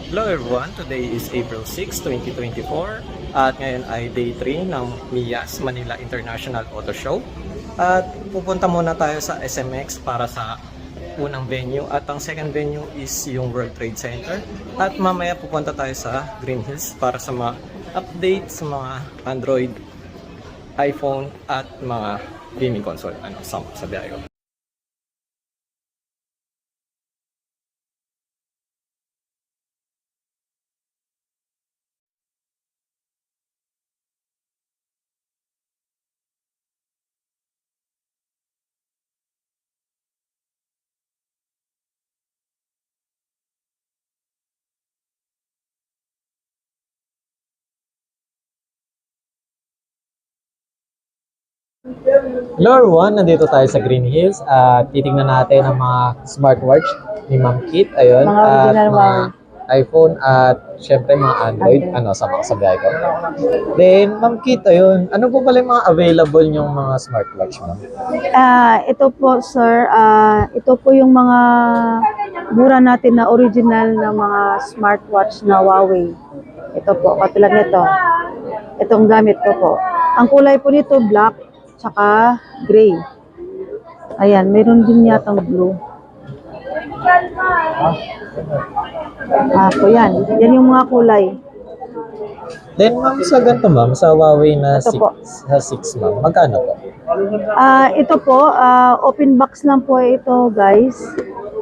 Hello everyone, today is April 6, 2024 at ngayon ay day 3 ng MIAS Manila International Auto Show at pupunta muna tayo sa SMX para sa unang venue at ang second venue is yung World Trade Center at mamaya pupunta tayo sa Green Hills para sa mga update sa mga Android, iPhone at mga gaming console sa biyahe ko. Hello everyone, nandito tayo sa Green Hills at titingnan natin ang mga smartwatch ni Ma'am Kit, ayun, Mga at original mga iPhone at syempre mga Android, sa mga sabihay ko. Then, Ma'am Kit, ayun, ano po pala yung mga available yung mga smartwatch, Ma'am? Ito po sir, ito po yung mga mura natin na original na mga smartwatch na Huawei. Ito po, katulad nito. Itong gamit ko po. Ang kulay po nito black, tsaka gray. Ayan, meron din yatang blue. Po yan. Yan yung mga kulay. Then, Ma'am, sa ganito, Ma'am, sa Huawei na Ito 6, po. sa 6, Ma'am, magkano po? Ito po, open box lang po ito, guys.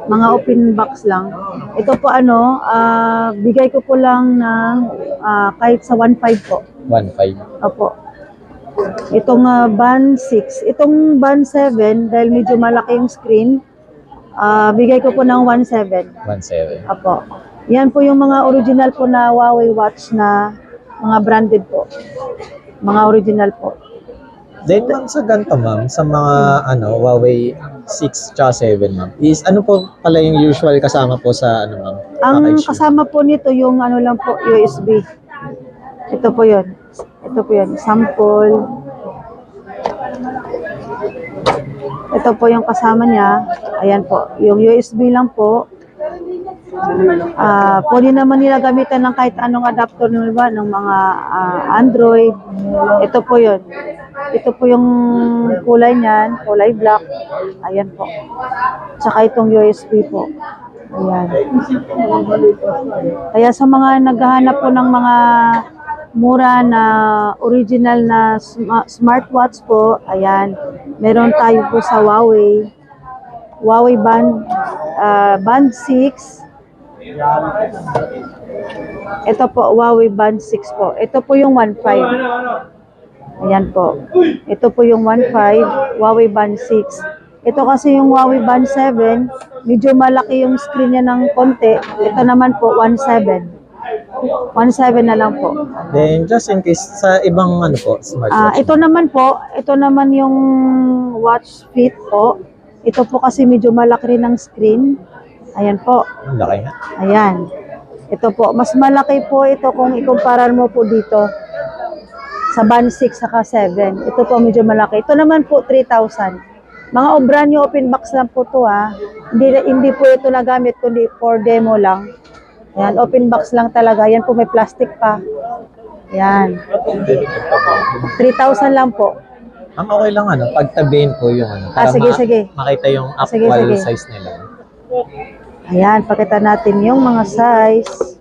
Mga open box lang. Ito po bigay ko po lang ng kahit sa 1.5 po. 1.5. Opo. Itong band 6. Itong band 7, dahil medyo malaki yung screen, bigay ko po ng 1.7. 1.7. Opo. Yan po yung mga original po na Huawei watch na mga branded po. Mga original po. Then, Ma'am, sa ganito, Ma'am, sa mga Huawei 6 tsaka 7, Ma'am, is ano po pala yung usual kasama po sa Ma'am? Ang Package? kasama po nito yung lang po, USB. Ito po yun. Ito po yun. Sample. Ito po yung kasama niya. Ayan po. Yung USB lang po. Pwede naman nila gamitan ng kahit anong adapter ng iba, ng mga Android. Ito po yun. Ito po yung kulay niyan. Kulay black. Ayan po. Tsaka itong USB po. Ayan. Kaya sa mga naghahanap po ng mga mura na original na smartwatch po, ayan. Meron tayo po sa Huawei. Huawei Band 6. Ito po, Huawei Band 6 po. Ito po yung 1.5. Ayan po. Ito po yung 1.5, Huawei Band 6. Ito kasi yung Huawei Band 7, medyo malaki yung screen niya ng konti. Ito naman po, 1.7. 1.7 na lang po. Then, just in case, sa ibang smartwatch. Ito naman yung watch fit po. Ito po kasi medyo malaki rin ang screen. Ayan po. Ang laki nga. Ayan. Ito po, mas malaki po ito kung ikumpara mo po dito sa band 6 saka 7. Ito po medyo malaki. Ito naman po 3,000. Mga brand new open box lang po to Hindi po ito nagamit kundi for demo lang. Ayan, open box lang talaga. Yan po may plastic pa. Ayan. 3,000 lang po. Ang okay lang pagtabihin po yung para sige. makita yung Sige, actual sige. size nila. Ayan, pakita natin yung mga size.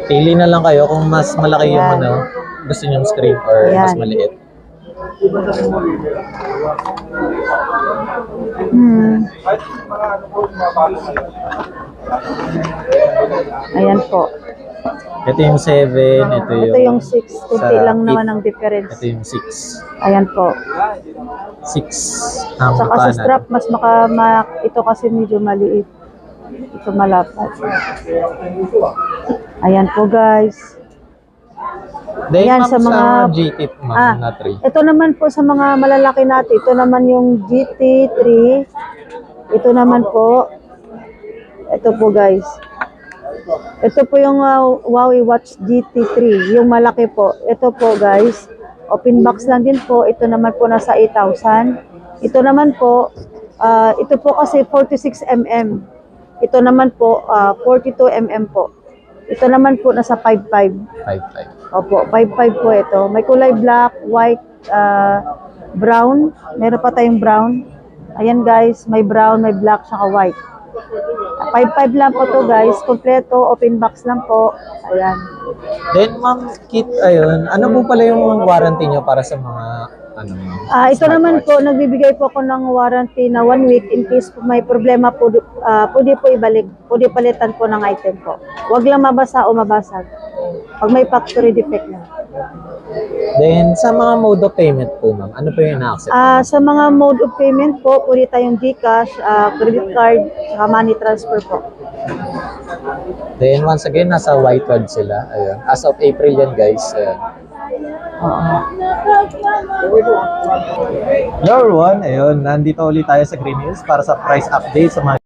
Pili na lang kayo kung mas malaki yung Ayan. gusto niyong screen or mas Ayan. maliit. Ayan po. Ito yung 7, Ito yung 6. Kunti sa lang naman 8. ang difference. Ito yung 6. Ayan po. 6 ang Saka sa kanan. strap, ito kasi medyo maliit. Ito malapat. Ayan po guys. Then, Yan, ma'am, sa mga- GT, ma'am, na 3. Ito naman po sa mga malalaki natin. Ito naman yung GT3. Ito naman po. Ito po guys. Ito po yung Huawei Watch GT3. Yung malaki po. Ito po guys. Open box lang din po. Ito naman po nasa 8,000. Ito naman po. Ito po kasi 46mm. Ito naman po, 42mm po. Ito naman po, nasa 5.5. 5.5. Opo, 5.5 po ito. May kulay black, white, brown. Meron pa tayong brown. Ayan guys, may brown, may black, saka white. 5.5 lang po to guys. Kompleto, open box lang po. Ayan. Then, Ma'am Kit, ayun, ano po pala yung warranty nyo para sa mga, ano, Ito naman po, nagbibigay po ako ng warranty na 1 week in case po may problema po, pwede po ibalik, pwede palitan po ng item po. Huwag lang mabasa o mabasag. Pag may factory defect na. Then, sa mga mode of payment po, ma'am, ano po yung ina-accept? Sa mga mode of payment po, pwede tayong GCash, credit card, saka money transfer po. Then, once again, nasa Whitewad sila. Ayun. As of April yan, guys. Ayun. Hello everyone, ayun, nandito ulit tayo sa Green Hills para sa price update sa mga